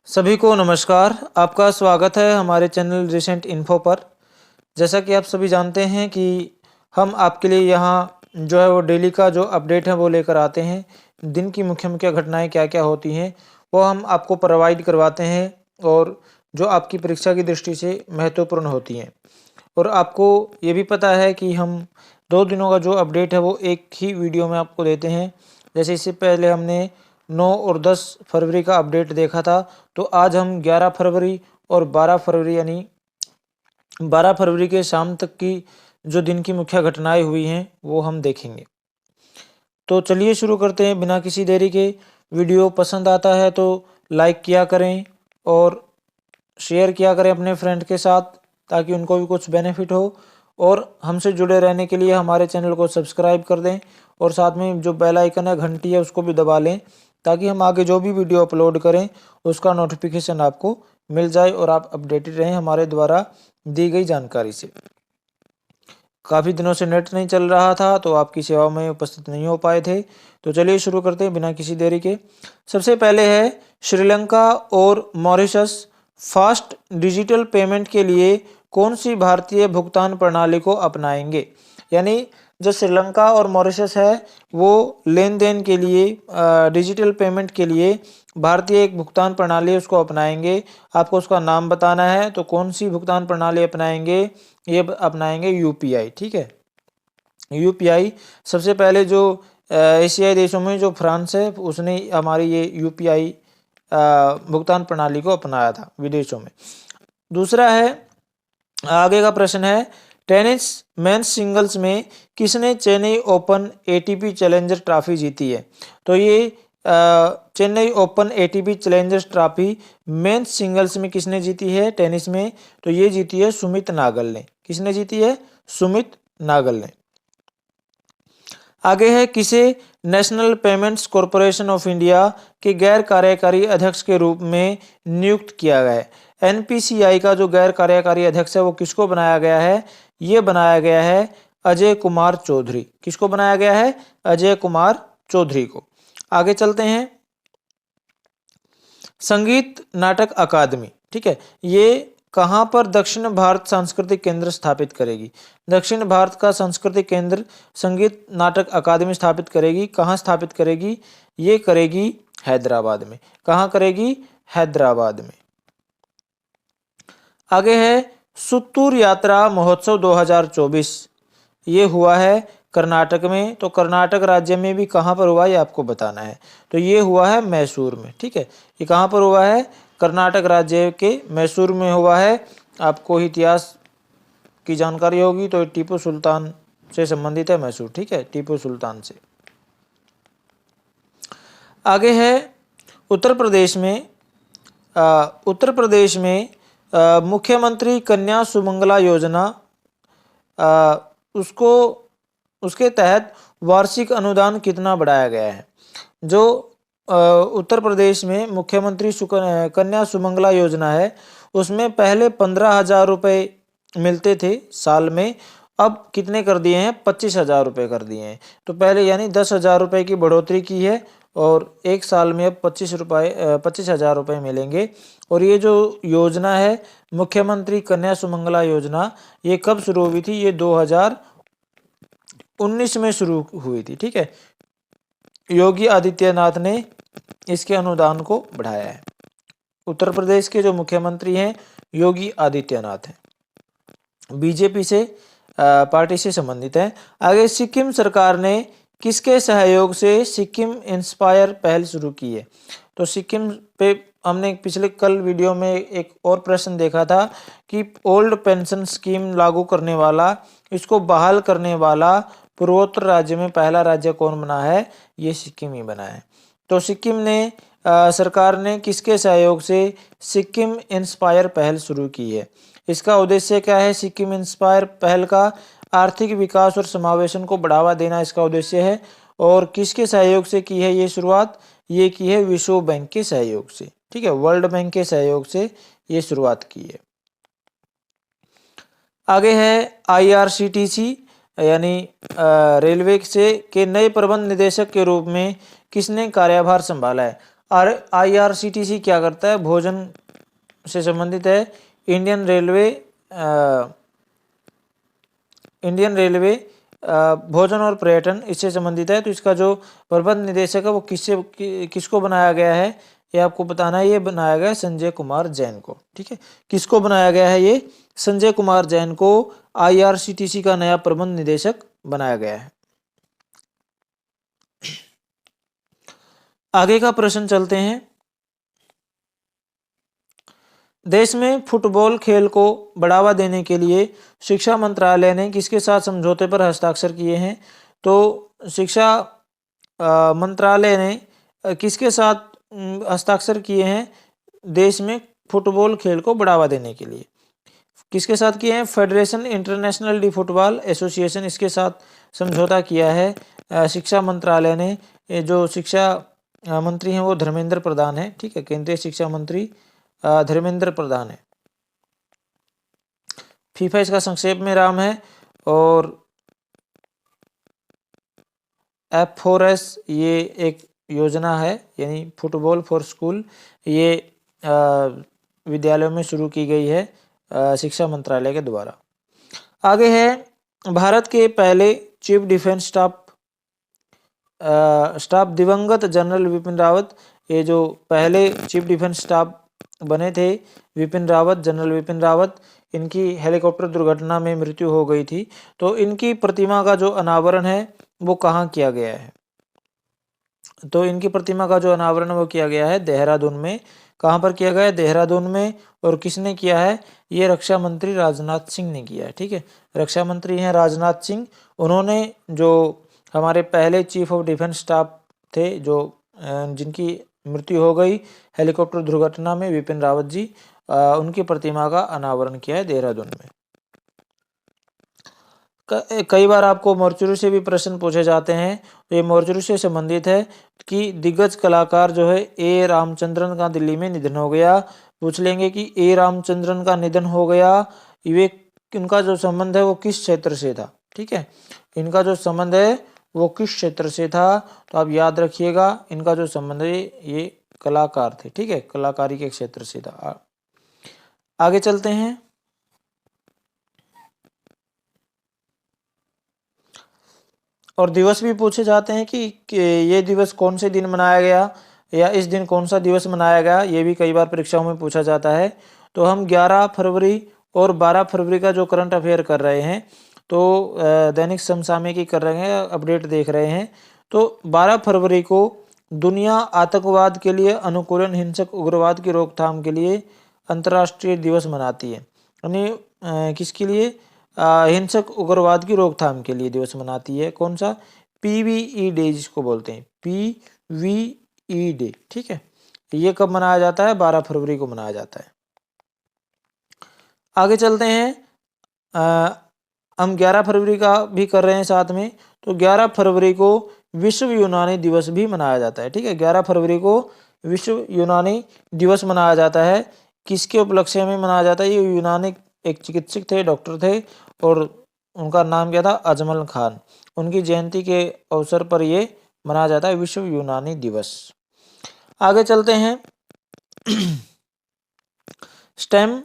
सभी को नमस्कार। आपका स्वागत है हमारे चैनल रिसेंट इन्फो पर। जैसा कि आप सभी जानते हैं कि हम आपके लिए यहाँ जो है वो डेली का जो अपडेट है वो लेकर आते हैं। दिन की मुख्य मुख्य घटनाएं क्या क्या होती हैं वो हम आपको प्रोवाइड करवाते हैं और जो आपकी परीक्षा की दृष्टि से महत्वपूर्ण होती हैं। और आपको ये भी पता है कि हम 2 दिनों का जो अपडेट है वो एक ही वीडियो में आपको देते हैं। जैसे इससे पहले हमने 9 और 10 फरवरी का अपडेट देखा था, तो आज हम 11 फरवरी और 12 फरवरी यानी 12 फरवरी के शाम तक की जो दिन की मुख्य घटनाएं हुई हैं वो हम देखेंगे। तो चलिए शुरू करते हैं बिना किसी देरी के। वीडियो पसंद आता है तो लाइक किया करें और शेयर किया करें अपने फ्रेंड के साथ, ताकि उनको भी कुछ बेनिफिट हो। और हमसे जुड़े रहने के लिए हमारे चैनल को सब्सक्राइब कर दें और साथ में जो बेल आइकन है घंटी है उसको भी दबा लें, ताकि हम आगे जो भी वीडियो अपलोड करें उसका नोटिफिकेशन आपको मिल जाए और आप अपडेटेड रहें हमारे द्वारा दी गई जानकारी से। काफ़ी दिनों से नेट नहीं चल रहा था तो आपकी सेवा में उपस्थित नहीं हो पाए थे। तो चलिए शुरू करते हैं बिना किसी देरी के। सबसे पहले है श्रीलंका और मॉरिशस फास्ट डिजिटल पेमेंट के लिए कौन सी भारतीय भुगतान प्रणाली को अपनाएंगे। यानी जो श्रीलंका और मॉरिशस है वो लेन देन के लिए डिजिटल पेमेंट के लिए भारतीय एक भुगतान प्रणाली उसको अपनाएंगे। आपको उसका नाम बताना है, तो कौन सी भुगतान प्रणाली अपनाएंगे, ये अपनाएंगे यूपीआई। ठीक है, यूपीआई सबसे पहले जो एशियाई देशों में जो फ्रांस है उसने हमारी ये यूपीआई भुगतान प्रणाली को अपनाया था विदेशों में। दूसरा है, आगे का प्रश्न है, टेनिस मेंस सिंगल्स में किसने Chennai open ATP challenger trophy जीती है। तो ये Chennai open ATP challenger trophy men's singles में किसने जीती है टेनिस में, तो ये जीती है सुमित नागल ने। किसने जीती है? सुमित नागल ने। आगे है, किसे national payments corporation of India के गैर कार्यकारी अध्यक्ष के रूप में नियुक्त किया गया है। एनपीसीआई का जो गैर कार्यकारी अध्यक्ष है वो किसको बनाया गया है? ये बनाया गया है अजय कुमार चौधरी। किसको बनाया गया है? अजय कुमार चौधरी को। आगे चलते हैं, संगीत नाटक अकादमी, ठीक है, ये कहाँ पर दक्षिण भारत सांस्कृतिक केंद्र स्थापित करेगी। दक्षिण भारत का सांस्कृतिक केंद्र संगीत नाटक अकादमी स्थापित करेगी। कहाँ स्थापित करेगी? ये करेगी हैदराबाद में। कहाँ करेगी? हैदराबाद में। आगे है, सुत्तूर यात्रा महोत्सव 2024, ये हुआ है कर्नाटक में। तो कर्नाटक राज्य में भी कहाँ पर हुआ ये आपको बताना है। तो ये हुआ है मैसूर में। ठीक है, ये कहाँ पर हुआ है? कर्नाटक राज्य के मैसूर में हुआ है। आपको इतिहास की जानकारी होगी तो टीपू सुल्तान से संबंधित है मैसूर। ठीक है, टीपू सुल्तान से। आगे है, उत्तर प्रदेश में मुख्यमंत्री कन्या सुमंगला योजना, उसके तहत वार्षिक अनुदान कितना बढ़ाया गया है। जो उत्तर प्रदेश में मुख्यमंत्री कन्या सुमंगला योजना है उसमें पहले 15,000 रुपये मिलते थे साल में, अब कितने कर दिए हैं? 25,000 रुपये कर दिए हैं। तो पहले यानी 10,000 रुपये की बढ़ोतरी की है और एक साल में अब 25,000 रुपये मिलेंगे। और ये जो योजना है मुख्यमंत्री कन्या सुमंगला योजना, ये कब शुरू हुई थी? ये 2019 में शुरू हुई थी। ठीक है, योगी आदित्यनाथ ने इसके अनुदान को बढ़ाया है। उत्तर प्रदेश के जो मुख्यमंत्री हैं योगी आदित्यनाथ हैं, बीजेपी से पार्टी से संबंधित है। आगे, सिक्किम सरकार ने किसके सहयोग से सिक्किम इंस्पायर पहल शुरू की है। तो सिक्किम पे हमने पिछले कल वीडियो में एक और प्रश्न देखा था कि ओल्ड पेंशन स्कीम लागू करने वाला, इसको बहाल करने वाला पूर्वोत्तर राज्य में पहला राज्य कौन बना है? ये सिक्किम ही बना है। तो सिक्किम ने सरकार ने किसके सहयोग से सिक्किम इंस्पायर पहल शुरू की है। इसका उद्देश्य क्या है? सिक्किम इंस्पायर पहल का आर्थिक विकास और समावेशन को बढ़ावा देना इसका उद्देश्य है। और किसके सहयोग से की है ये शुरुआत? ये की है विश्व बैंक के सहयोग से। ठीक है, वर्ल्ड बैंक के सहयोग से ये शुरुआत की है। आगे है, आईआरसीटीसी यानी रेलवे से के नए प्रबंध निदेशक के रूप में किसने कार्यभार संभाला है। और IRCTC क्या करता है, भोजन से संबंधित है। इंडियन रेलवे भोजन और पर्यटन इससे संबंधित है। तो इसका जो प्रबंध निदेशक है वो किसको बनाया गया है, ये आपको बताना है। ये बनाया गया है संजय कुमार जैन को। ठीक है, किसको बनाया गया है, ये संजय कुमार जैन को IRCTC का नया प्रबंध निदेशक बनाया गया है। आगे का प्रश्न चलते हैं। देश में फुटबॉल खेल को बढ़ावा देने के लिए शिक्षा मंत्रालय ने किसके साथ समझौते पर हस्ताक्षर किए हैं? तो शिक्षा मंत्रालय ने किसके साथ हस्ताक्षर किए हैं देश में फुटबॉल खेल को बढ़ावा देने के लिए? किसके साथ किए हैं? Federation international D football association, इसके साथ समझौता किया है शिक्षा मंत्रालय ने। जो शिक्षा मंत्री हैं वो धर्मेंद्र प्रधान है। ठीक है, केंद्रीय शिक्षा मंत्री धर्मेंद्र प्रधान है। फीफा इसका संक्षेप में नाम है। और F4S ये एक योजना है, यानी फुटबॉल फॉर स्कूल, ये विद्यालयों में शुरू की गई है शिक्षा मंत्रालय के द्वारा। आगे है भारत के पहले चीफ डिफेंस स्टाफ दिवंगत जनरल विपिन रावत। ये जो पहले चीफ डिफेंस स्टाफ बने थे जनरल विपिन रावत, इनकी हेलीकॉप्टर दुर्घटना में मृत्यु हो गई थी। तो इनकी प्रतिमा का जो अनावरण है वो कहाँ किया गया है? तो इनकी प्रतिमा का जो अनावरण है वो किया गया है देहरादून में। कहाँ पर किया गया है? देहरादून में। और किसने किया है? ये रक्षा मंत्री राजनाथ सिंह ने किया है। ठीक है, रक्षा मंत्री हैं राजनाथ सिंह। उन्होंने जो हमारे पहले चीफ ऑफ डिफेंस स्टाफ थे, जो जिनकी मृत्यु हो गई हेलीकॉप्टर दुर्घटना में, विपिन रावत जी, उनकी प्रतिमा का अनावरण किया है देहरादून में। कई बार आपको मोर्चरी से भी प्रश्न पूछे जाते हैं। तो ये मोर्चरी से संबंधित है कि दिग्गज कलाकार जो है ए रामचंद्रन का दिल्ली में निधन हो गया। पूछ लेंगे कि ए रामचंद्रन का निधन हो गया, वे इनका जो संबंध है वो किस क्षेत्र से था? ठीक है, इनका जो संबंध है वो किस क्षेत्र से था? तो आप याद रखिएगा, इनका जो संबंध है ये कलाकार थे। ठीक है, कलाकारी के क्षेत्र से था। आगे चलते हैं। और दिवस भी पूछे जाते हैं कि ये दिवस कौन से दिन मनाया गया, या इस दिन कौन सा दिवस मनाया गया, ये भी कई बार परीक्षाओं में पूछा जाता है। तो हम 11 फरवरी और 12 फरवरी का जो करंट अफेयर कर रहे हैं, तो दैनिक समसामयिकी कर रहे हैं, अपडेट देख रहे हैं। तो 12 फरवरी को दुनिया आतंकवाद के लिए अनुकूलन, हिंसक उग्रवाद की रोकथाम के लिए अंतर्राष्ट्रीय दिवस मनाती है। यानी किसके लिए? हिंसक उग्रवाद की रोकथाम के लिए दिवस मनाती है। कौन सा? PVE डे जिसको बोलते हैं, PVE डे। ठीक है, ये कब मनाया जाता है? 12 फरवरी को मनाया जाता है। आगे चलते हैं। हम 11 फरवरी का भी कर रहे हैं साथ में। तो 11 फरवरी को विश्व यूनानी दिवस भी मनाया जाता है। ठीक है, 11 फरवरी को विश्व यूनानी दिवस मनाया जाता है। किसके उपलक्ष्य में मनाया जाता है? ये यूनानी एक चिकित्सक थे, डॉक्टर थे, और उनका नाम क्या था? अजमल खान। उनकी जयंती के अवसर पर ये मनाया जाता है विश्व यूनानी दिवस। आगे चलते हैं। स्टेम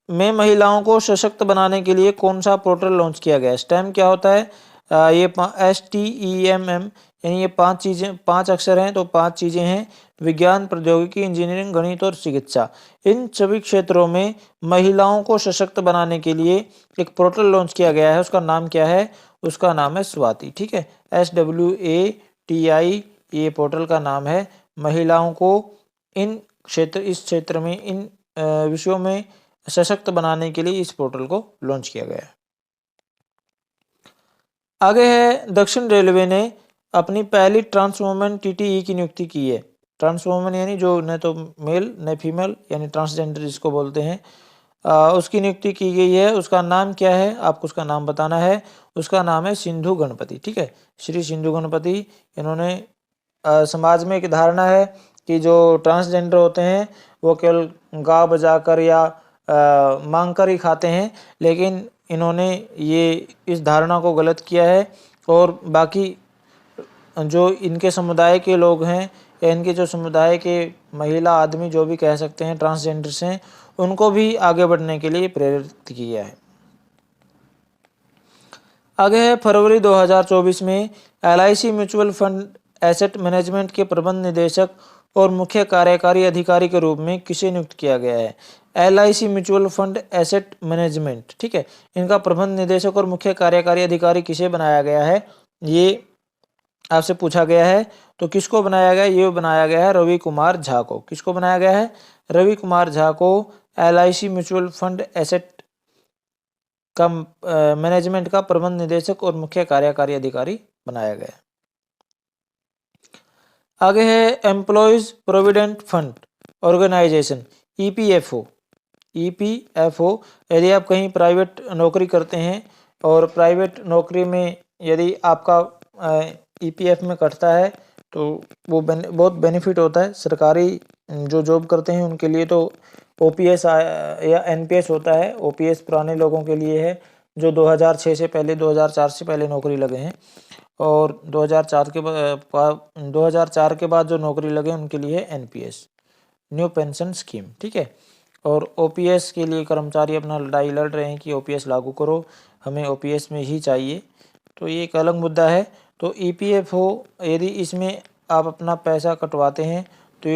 में महिलाओं को सशक्त बनाने के लिए कौन सा पोर्टल लॉन्च किया गया है? स्टेम क्या होता है? ये STEMM, यानी ये 5 अक्षर हैं। तो 5 चीजें हैं: विज्ञान, प्रौद्योगिकी, इंजीनियरिंग, गणित और चिकित्सा। इन सभी क्षेत्रों में महिलाओं को सशक्त बनाने के लिए एक पोर्टल लॉन्च किया गया है। उसका नाम क्या है? उसका नाम है स्वाति। ठीक है, SWATI ये पोर्टल का नाम है। महिलाओं को इस क्षेत्र में, इन विषयों में सशक्त बनाने के लिए इस पोर्टल को लॉन्च किया गया है। आगे है, दक्षिण रेलवे ने अपनी पहली ट्रांसवुमन TTE की नियुक्ति की है। ट्रांसवुमन यानी जो न तो मेल न फीमेल, यानी ट्रांसजेंडर जिसको बोलते हैं, उसकी नियुक्ति की गई है। उसका नाम क्या है? आपको उसका नाम बताना है। उसका नाम है सिंधु गणपति। ठीक है, श्री सिंधु गणपति। इन्होंने समाज में एक धारणा है कि जो ट्रांसजेंडर होते हैं वो केवल गा बजाकर या मांग कर ही खाते हैं, लेकिन इन्होंने ये इस धारणा को गलत किया है और बाकी जो इनके समुदाय के लोग हैं या इनके जो समुदाय के महिला आदमी जो भी कह सकते हैं ट्रांसजेंडर्स हैं, उनको भी आगे बढ़ने के लिए प्रेरित किया है। आगे है फरवरी 2024 में LIC mutual fund asset management के प्रबंध निदेशक और मुख्य कार्यकारी अधिकारी के रूप में किसे नियुक्त किया गया है। LIC mutual fund asset management, ठीक है, इनका प्रबंध निदेशक और मुख्य कार्यकारी अधिकारी किसे बनाया गया है, ये आपसे पूछा गया है। तो किसको बनाया गया, ये बनाया गया है रवि कुमार झा को। किसको बनाया गया है, रवि कुमार झा को LIC म्यूचुअल फंड एसेट का मैनेजमेंट का प्रबंध निदेशक और मुख्य कार्यकारी अधिकारी बनाया गया है। आगे है employees provident fund organisation EPFO। यदि आप कहीं प्राइवेट नौकरी करते हैं और प्राइवेट नौकरी में यदि आपका EPF में कटता है तो वो बहुत बेनिफिट होता है। सरकारी जो जॉब करते हैं उनके लिए तो OPS या NPS होता है। OPS पुराने लोगों के लिए है जो 2006 से पहले 2004 से पहले नौकरी लगे हैं, और 2004 के बाद जो नौकरी लगे उनके लिए NPS न्यू पेंशन स्कीम, ठीक है। और OPS के लिए कर्मचारी अपना लड़ाई लड़ रहे हैं कि OPS लागू करो, हमें OPS में ही चाहिए, तो ये एक अलग मुद्दा है। तो EPFO यदि इसमें आप अपना पैसा कटवाते हैं तो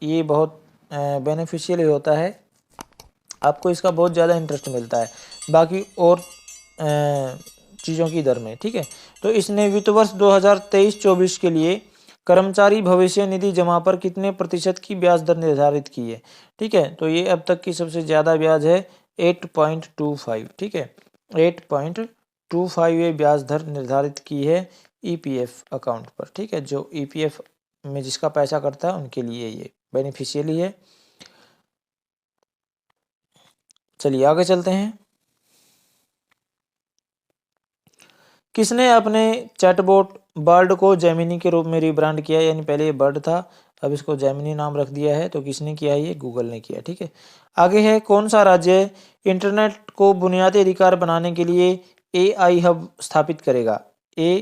ये बहुत बेनिफिशियल ही होता है, आपको इसका बहुत ज़्यादा इंटरेस्ट मिलता है बाकी और चीज़ों की दर में, ठीक है। तो इसने वित्त वर्ष 2023-24 के लिए कर्मचारी भविष्य निधि जमा पर कितने प्रतिशत की ब्याज दर निर्धारित की है, ठीक है। तो ये अब तक की सबसे ज़्यादा ब्याज है 8.25, ठीक है, 8.25 ये ब्याज दर निर्धारित की है EPF अकाउंट पर, ठीक है। जो EPF में जिसका पैसा कटता है उनके लिए ये बेनिफिशियली है। चलिए आगे चलते हैं। किसने अपने चैटबॉट बर्ड को जेमिनी के रूप में रिब्रांड किया, यानी पहले ये बर्ड था अब इसको जेमिनी नाम रख दिया है। तो किसने किया, ये गूगल ने किया, ठीक है। आगे है कौन सा राज्य इंटरनेट को बुनियादी अधिकार बनाने के लिए AI हब स्थापित करेगा। A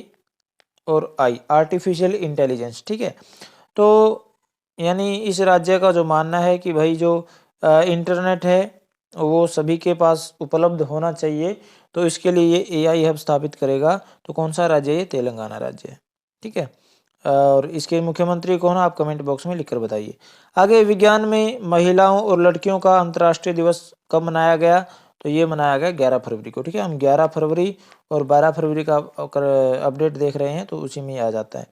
और I आर्टिफिशियल इंटेलिजेंस, ठीक है। तो यानी इस राज्य का जो मानना है कि भाई जो इंटरनेट है वो सभी के पास उपलब्ध होना चाहिए, तो इसके लिए ये AI हब स्थापित करेगा। तो कौन सा राज्य है, ये तेलंगाना राज्य है, ठीक है। और इसके मुख्यमंत्री कौन है, आप कमेंट बॉक्स में लिखकर बताइए। आगे विज्ञान में महिलाओं और लड़कियों का अंतर्राष्ट्रीय दिवस कब मनाया गया, तो ये मनाया गया 11 फरवरी को, ठीक है। हम 11 फरवरी और 12 फरवरी का अपडेट देख रहे हैं तो उसी में आ जाता है।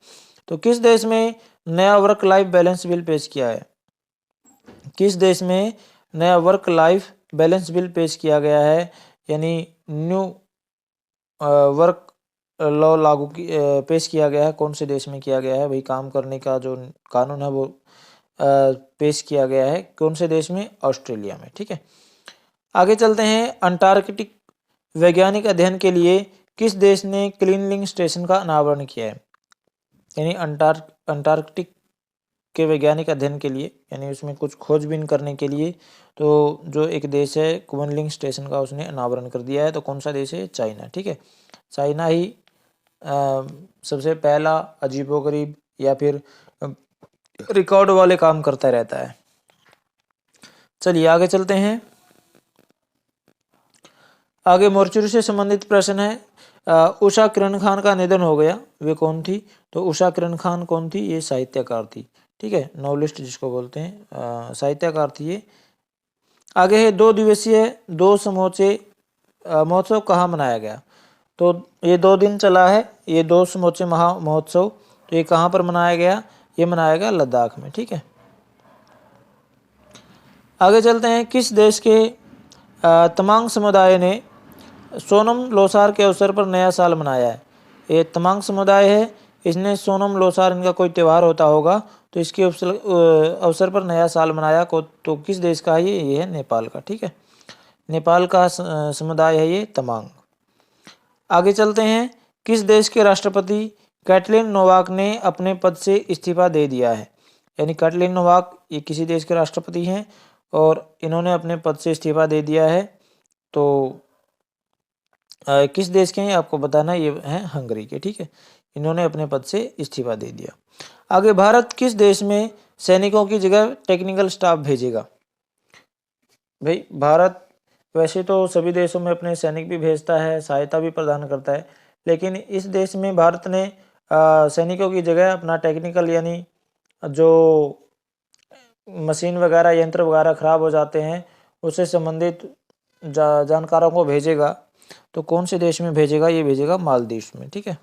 तो किस देश में नया वर्क लाइफ बैलेंस बिल पेश किया है, किस देश में नया वर्क लाइफ बैलेंस बिल पेश किया गया है, यानी न्यू वर्क लॉ लागू पेश किया गया है, कौन से देश में किया गया है भाई, काम करने का जो कानून है वो पेश किया गया है कौन से देश में, ऑस्ट्रेलिया में, ठीक है। आगे चलते हैं। अंटार्कटिक वैज्ञानिक अध्ययन के लिए किस देश ने क्लीनलिंग स्टेशन का अनावरण किया है, यानी अंटार्कटिक के वैज्ञानिक अध्ययन के लिए, यानी उसमें कुछ खोजबीन करने के लिए तो जो एक देश है क्लीनलिंग स्टेशन का उसने अनावरण कर दिया है। तो कौन सा देश है, चाइना, ठीक है। चाइना ही सबसे पहला अजीबोगरीब या फिर रिकॉर्ड वाले काम करता रहता है। चलिए आगे चलते हैं। आगे मोर्चरी से संबंधित प्रश्न है। उषा किरण खान का निधन हो गया, वे कौन थी, तो उषा किरण खान कौन थी, ये साहित्यकार थी, ठीक है, नॉवलिस्ट जिसको बोलते हैं, साहित्यकार थी ये। आगे है 2 दिवसीय 2 समोचे महोत्सव कहाँ मनाया गया, तो ये 2 दिन चला है ये 2 समोचे महा महोत्सव, तो ये कहाँ पर मनाया गया, ये मनाया गया लद्दाख में, ठीक है। आगे चलते हैं। किस देश के तमांग समुदाय ने सोनम लोसार के अवसर पर नया साल मनाया है, ये तमांग समुदाय है, इसने सोनम लोसार इनका कोई त्यौहार होता होगा तो इसके अवसर पर नया साल मनाया को, तो किस देश का है ये है नेपाल का, ठीक है, नेपाल का समुदाय है ये तमांग। आगे चलते हैं। किस देश के राष्ट्रपति कैटलिन नोवाक ने अपने पद से इस्तीफा दे दिया है, यानी कैटलिन नोवाक ये किसी देश के राष्ट्रपति हैं और इन्होंने अपने पद से इस्तीफा दे दिया है। तो किस देश के हैं आपको बताना, ये हैं हंगरी के, ठीक है, इन्होंने अपने पद से इस्तीफा दे दिया। आगे, भारत किस देश में सैनिकों की जगह टेक्निकल स्टाफ भेजेगा? भाई, भारत वैसे तो सभी देशों में अपने सैनिक भी भेजता है, सहायता भी प्रदान करता है, लेकिन इस देश में भारत ने सैनिकों की जगह अपना टेक्निकल यानी जो मशीन वगैरह यंत्र वगैरह खराब हो जाते हैं उससे संबंधित जानकारों को भेजेगा। तो कौन से देश में भेजेगा? ये भेजेगा मालदीव में। ठीक है,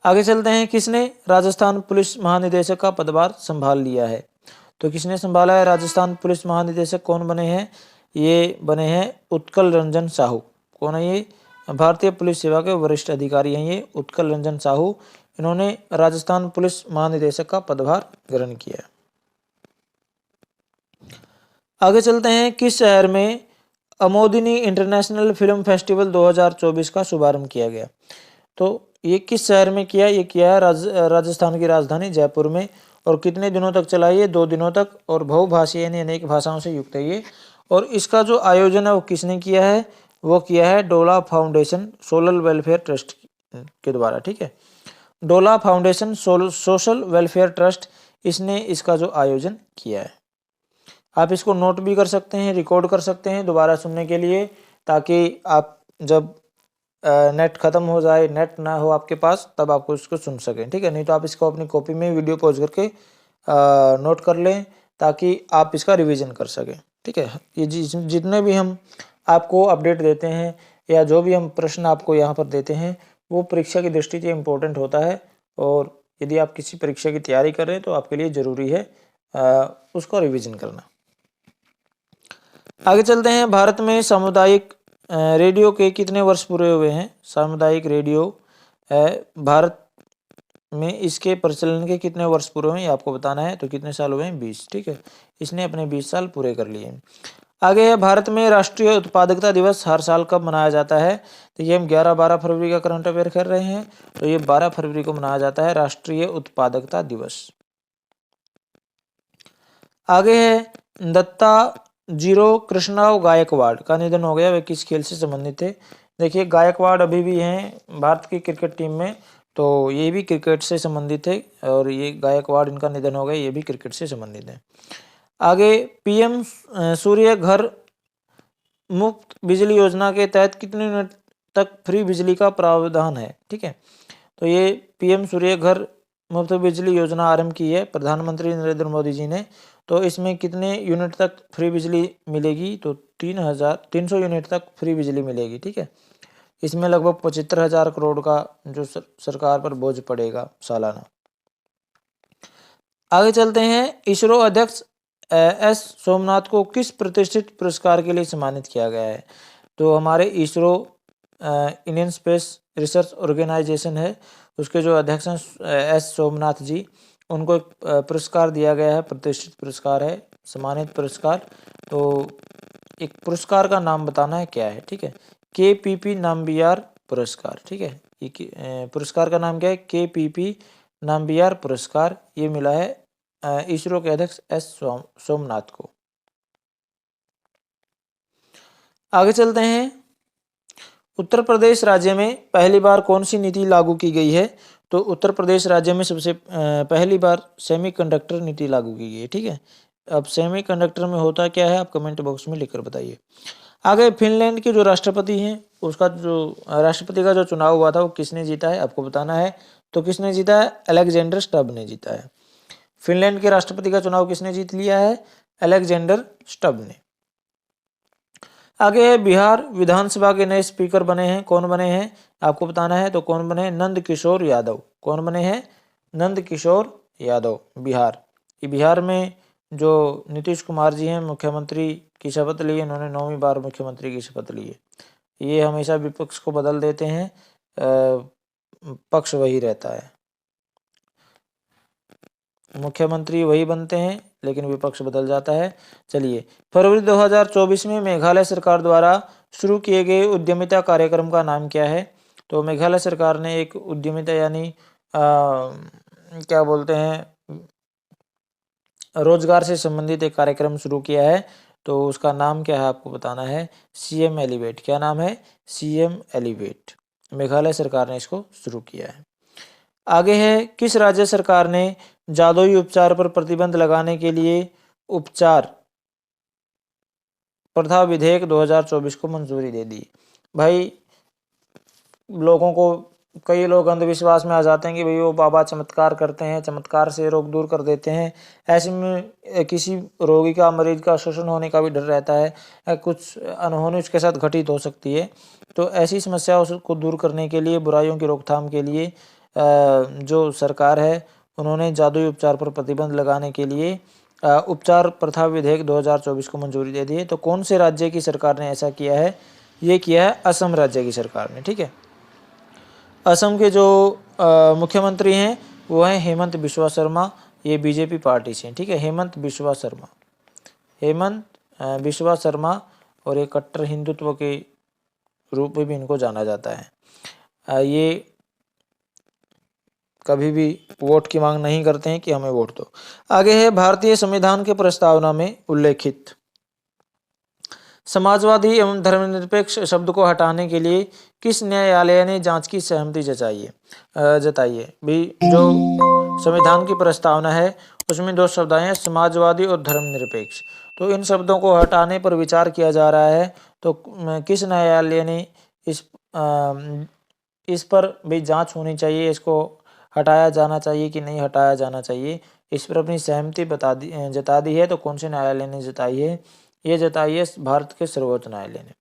आगे चलते हैं। किसने राजस्थान पुलिस महानिदेशक का पदभार संभाल लिया है? तो किसने संभाला है राजस्थान पुलिस महानिदेशक? कौन बने हैं? ये बने हैं उत्कल रंजन साहू। कौन है ये? भारतीय पुलिस सेवा के वरिष्ठ अधिकारी हैं ये उत्कल रंजन साहू। इन्होंने राजस्थान पुलिस महानिदेशक का पदभार ग्रहण किया। आगे चलते हैं। किस शहर में अमोदिनी इंटरनेशनल फिल्म फेस्टिवल 2024 का शुभारंभ किया गया? तो ये किस शहर में किया? ये किया है राजस्थान की राजधानी जयपुर में। और कितने दिनों तक चला? ये 2 दिनों तक। और बहुभाषीय यानी अनेक भाषाओं से युक्त है ये। और इसका जो आयोजन है वो किसने किया है? वो किया है डोला फाउंडेशन सोशल वेलफेयर ट्रस्ट के द्वारा। ठीक है, डोला फाउंडेशन सोशल वेलफेयर ट्रस्ट, इसने इसका जो आयोजन किया है। आप इसको नोट भी कर सकते हैं, रिकॉर्ड कर सकते हैं दोबारा सुनने के लिए, ताकि आप जब नेट खत्म हो जाए, नेट ना हो आपके पास, तब आपको इसको सुन सकें। ठीक है, नहीं तो आप इसको अपनी कॉपी में वीडियो पॉज करके नोट कर लें ताकि आप इसका रिवीजन कर सकें। ठीक है, ये जितने भी हम आपको अपडेट देते हैं या जो भी हम प्रश्न आपको यहाँ पर देते हैं वो परीक्षा की दृष्टि से इम्पोर्टेंट होता है। और यदि आप किसी परीक्षा की तैयारी कर रहे हैं तो आपके लिए ज़रूरी है उसको रिवीजन करना। आगे चलते हैं। भारत में सामुदायिक रेडियो के कितने वर्ष पूरे हुए हैं? सामुदायिक रेडियो भारत में इसके प्रचलन के कितने वर्ष पूरे हुए हैं ये आपको बताना है। तो कितने साल हुए हैं? 20। ठीक है, इसने अपने 20 साल पूरे कर लिए हैं। आगे है, भारत में राष्ट्रीय उत्पादकता दिवस हर साल कब मनाया जाता है? तो ये हम 11-12 फरवरी का करंट अफेयर कर रहे हैं। तो ये 12 फरवरी को मनाया जाता है राष्ट्रीय उत्पादकता दिवस। आगे है, दत्ता जीरो कृष्णराव गायकवाड़ का निधन हो गया। वे किस खेल से संबंधित थे? देखिए, गायकवाड़ अभी भी हैं भारत की क्रिकेट टीम में, तो ये भी क्रिकेट से संबंधित है। और ये गायकवाड़, इनका निधन हो गया, ये भी क्रिकेट से संबंधित है। आगे, पीएम सूर्य घर मुफ्त बिजली योजना के तहत कितने यूनिट तक फ्री बिजली का प्रावधान है? ठीक है, तो ये पीएम सूर्य घर मुफ्त बिजली योजना आरंभ की है प्रधानमंत्री नरेंद्र मोदी जी ने। तो इसमें कितने यूनिट तक फ्री बिजली मिलेगी? तो 300 यूनिट तक फ्री बिजली मिलेगी। ठीक है, इसमें लगभग 75,000 करोड़ का जो सरकार पर बोझ पड़ेगा सालाना। आगे चलते हैं। इसरो अध्यक्ष एस सोमनाथ को किस प्रतिष्ठित पुरस्कार के लिए सम्मानित किया गया है? तो हमारे ISRO Indian space research organisation है, उसके जो अध्यक्ष हैं एस सोमनाथ जी, उनको एक पुरस्कार दिया गया है, प्रतिष्ठित पुरस्कार है, सम्मानित पुरस्कार। तो एक पुरस्कार का नाम बताना है, क्या है? ठीक है, KPP नाम्बियार पुरस्कार। ठीक है, ये पुरस्कार का नाम क्या है? KPP नाम्बियार पुरस्कार। ये मिला है इसरो के अध्यक्ष एस सोमनाथ को। आगे चलते हैं। उत्तर प्रदेश राज्य में पहली बार कौन सी नीति लागू की गई है? तो उत्तर प्रदेश राज्य में सबसे पहली बार सेमीकंडक्टर नीति लागू की गई है। ठीक है, अब सेमीकंडक्टर में होता क्या है आप कमेंट बॉक्स में लिखकर बताइए। आगे, फिनलैंड के जो राष्ट्रपति हैं उसका जो राष्ट्रपति का जो चुनाव हुआ था वो किसने जीता है आपको बताना है। तो किसने जीता है? अलेक्जेंडर स्टब ने जीता है। फिनलैंड के राष्ट्रपति का चुनाव किसने जीत लिया है? अलेक्जेंडर स्टब ने। आगे है, बिहार विधानसभा के नए स्पीकर बने हैं। कौन बने हैं आपको बताना है। तो कौन बने हैं? नंद किशोर यादव। कौन बने हैं? नंद किशोर यादव। बिहार, ये बिहार में जो नीतीश कुमार जी हैं मुख्यमंत्री की शपथ ली है, इन्होंने 9वीं बार मुख्यमंत्री की शपथ ली है। ये हमेशा विपक्ष को बदल देते हैं, पक्ष वही रहता है, मुख्यमंत्री वही बनते हैं लेकिन विपक्ष बदल जाता है। चलिए, फरवरी 2024 में मेघालय सरकार द्वारा शुरू किए गए उद्यमिता कार्यक्रम का नाम क्या है? तो मेघालय सरकार ने एक उद्यमिता यानी क्या बोलते हैं, रोजगार से संबंधित एक कार्यक्रम शुरू किया है। तो उसका नाम क्या है आपको बताना है। CM elevate. क्या नाम है? CM elevate. मेघालय सरकार ने इसको शुरू किया है। आगे है, किस राज्य सरकार ने जादुई उपचार पर प्रतिबंध लगाने के लिए उपचार प्रथा विधेयक 2024 को मंजूरी दे दी। भाई लोगों को, कई लोग अंधविश्वास में आ जाते हैं कि भाई वो बाबा चमत्कार करते हैं, चमत्कार से रोग दूर कर देते हैं। ऐसे में किसी रोगी का, मरीज का शोषण होने का भी डर रहता है, कुछ अनहोनी उसके साथ घटित हो सकती है। तो ऐसी समस्याओं को दूर करने के लिए, बुराइयों की रोकथाम के लिए जो सरकार है उन्होंने जादुई उपचार पर प्रतिबंध लगाने के लिए उपचार प्रथा विधेयक 2024 को मंजूरी दे दी है। तो कौन से राज्य की सरकार ने ऐसा किया है? ये किया है असम राज्य की सरकार ने। ठीक है, असम के जो मुख्यमंत्री हैं वो हैं हेमंत बिस्वा शर्मा। ये बीजेपी पार्टी से हैं। ठीक है, हेमंत बिस्वा शर्मा और एक कट्टर हिंदुत्व के रूप में भी इनको जाना जाता है। ये कभी भी वोट की मांग नहीं करते हैं कि हमें वोट दो। आगे है, भारतीय संविधान के प्रस्तावना में उल्लेखित समाजवादी एवं धर्मनिरपेक्ष शब्द को हटाने के लिए किस न्यायालय ने जांच की सहमति जताई है? भी जो संविधान की प्रस्तावना है उसमें दो शब्द आए हैं, समाजवादी और धर्मनिरपेक्ष। तो इन शब्दों को हटाने पर विचार किया जा रहा है। तो किस न्यायालय ने इस पर भी जांच होनी चाहिए, इसको हटाया जाना चाहिए कि नहीं हटाया जाना चाहिए, इस पर अपनी सहमति जता दी है। तो कौन से न्यायालय ने जताई है? ये जताई है भारत के सर्वोच्च न्यायालय ने,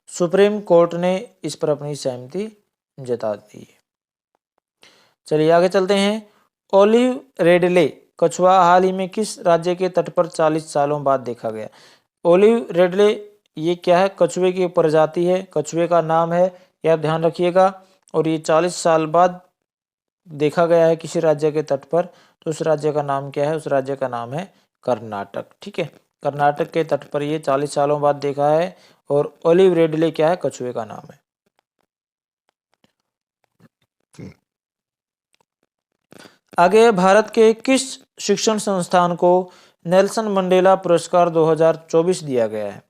सुप्रीम कोर्ट ने इस पर अपनी सहमति जता दी है। चलिए आगे चलते हैं। ओलिव रेडले कछुआ हाल ही में किस राज्य के तट पर 40 सालों बाद देखा गया? ओलिव रेडले ये क्या है? कछुए की प्रजाति है, कछुए का नाम है, यह ध्यान रखिएगा। और ये 40 साल बाद देखा गया है किसी राज्य के तट पर। तो उस राज्य का नाम क्या है? उस राज्य का नाम है कर्नाटक। ठीक है, कर्नाटक के तट पर ये 40 सालों बाद देखा है। और ओलिव रेडले क्या है? कछुए का नाम है। आगे, भारत के किस शिक्षण संस्थान को नेल्सन मंडेला पुरस्कार 2024 दिया गया है?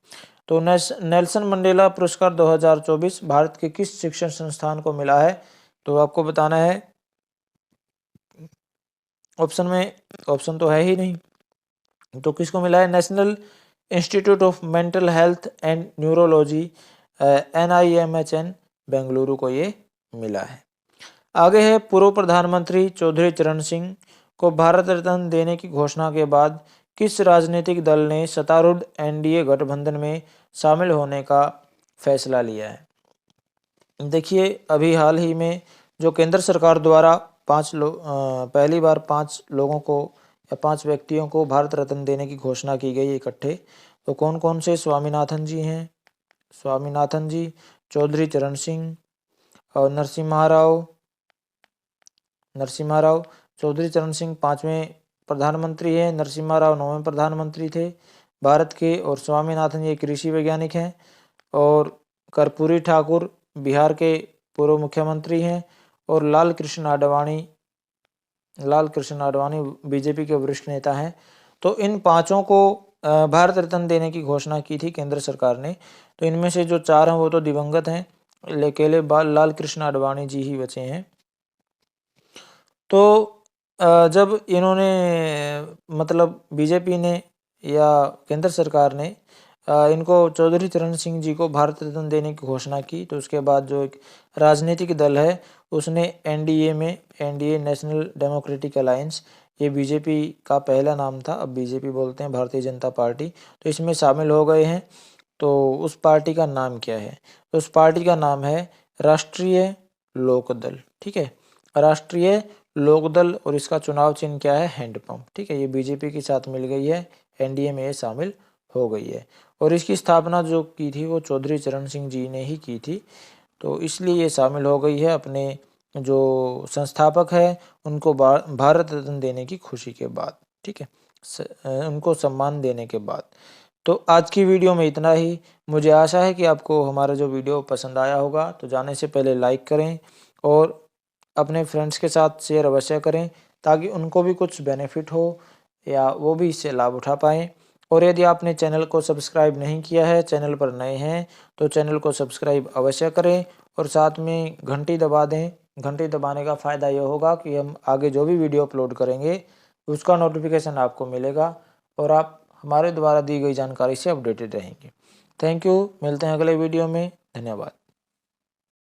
तो नेल्सन मंडेला पुरस्कार 2024 भारत के किस शिक्षण संस्थान को मिला है? तो आपको बताना है। ऑप्शन में ऑप्शन तो है ही नहीं, तो किसको मिला है? National institute of mental health and neurology NIMHN Bengaluru को ये मिला है। आगे है, पूर्व प्रधानमंत्री चौधरी चरण सिंह को भारत रत्न देने की घोषणा के बाद किस राजनीतिक दल ने सत्तारूढ़ NDA गठबंधन में शामिल होने का फैसला लिया है? देखिए, अभी हाल ही में जो केंद्र सरकार द्वारा पहली बार 5 लोगों को या 5 व्यक्तियों को भारत रत्न देने की घोषणा की गई इकट्ठे। तो कौन कौन से? स्वामीनाथन जी हैं, स्वामीनाथन जी, चौधरी चरण सिंह और नरसिम्हा राव। चौधरी चरण सिंह 5वें प्रधानमंत्री हैं, नरसिम्हा राव 9वें प्रधानमंत्री थे भारत के। और स्वामीनाथन ये कृषि वैज्ञानिक हैं। और कर्पूरी ठाकुर बिहार के पूर्व मुख्यमंत्री हैं। और लाल कृष्ण आडवाणी बीजेपी के वरिष्ठ नेता हैं। तो इन 5 को भारत रत्न देने की घोषणा की थी केंद्र सरकार ने। तो इनमें से जो 4 हैं वो तो दिवंगत हैं, अकेले लाल कृष्ण आडवाणी जी ही बचे हैं। तो जब इन्होंने मतलब बीजेपी ने या केंद्र सरकार ने इनको चौधरी चरण सिंह जी को भारत रत्न देने की घोषणा की, तो उसके बाद जो एक राजनीतिक दल है उसने NDA नेशनल डेमोक्रेटिक अलायंस, ये बीजेपी का पहला नाम था, अब बीजेपी बोलते हैं, भारतीय जनता पार्टी, तो इसमें शामिल हो गए हैं। तो उस पार्टी का नाम क्या है? तो उस पार्टी का नाम है राष्ट्रीय लोकदल। ठीक है, राष्ट्रीय लोकदल। और इसका चुनाव चिन्ह क्या है? हैंडपंप। ठीक है, ये बीजेपी के साथ मिल गई है, NDA में ये शामिल हो गई है। और इसकी स्थापना जो की थी वो चौधरी चरण सिंह जी ने ही की थी, तो इसलिए ये शामिल हो गई है। अपने जो संस्थापक है उनको भारत रत्न देने की खुशी के बाद। ठीक है, उनको सम्मान देने के बाद। तो आज की वीडियो में इतना ही। मुझे आशा है कि आपको हमारा जो वीडियो पसंद आया होगा। तो जाने से पहले लाइक करें और अपने फ्रेंड्स के साथ शेयर अवश्य करें, ताकि उनको भी कुछ बेनिफिट हो या वो भी इससे लाभ उठा पाएँ। और यदि आपने चैनल को सब्सक्राइब नहीं किया है, चैनल पर नए हैं, तो चैनल को सब्सक्राइब अवश्य करें और साथ में घंटी दबा दें। घंटी दबाने का फ़ायदा ये होगा कि हम आगे जो भी वीडियो अपलोड करेंगे उसका नोटिफिकेशन आपको मिलेगा और आप हमारे द्वारा दी गई जानकारी से अपडेटेड रहेंगे। थैंक यू, मिलते हैं अगले वीडियो में। धन्यवाद।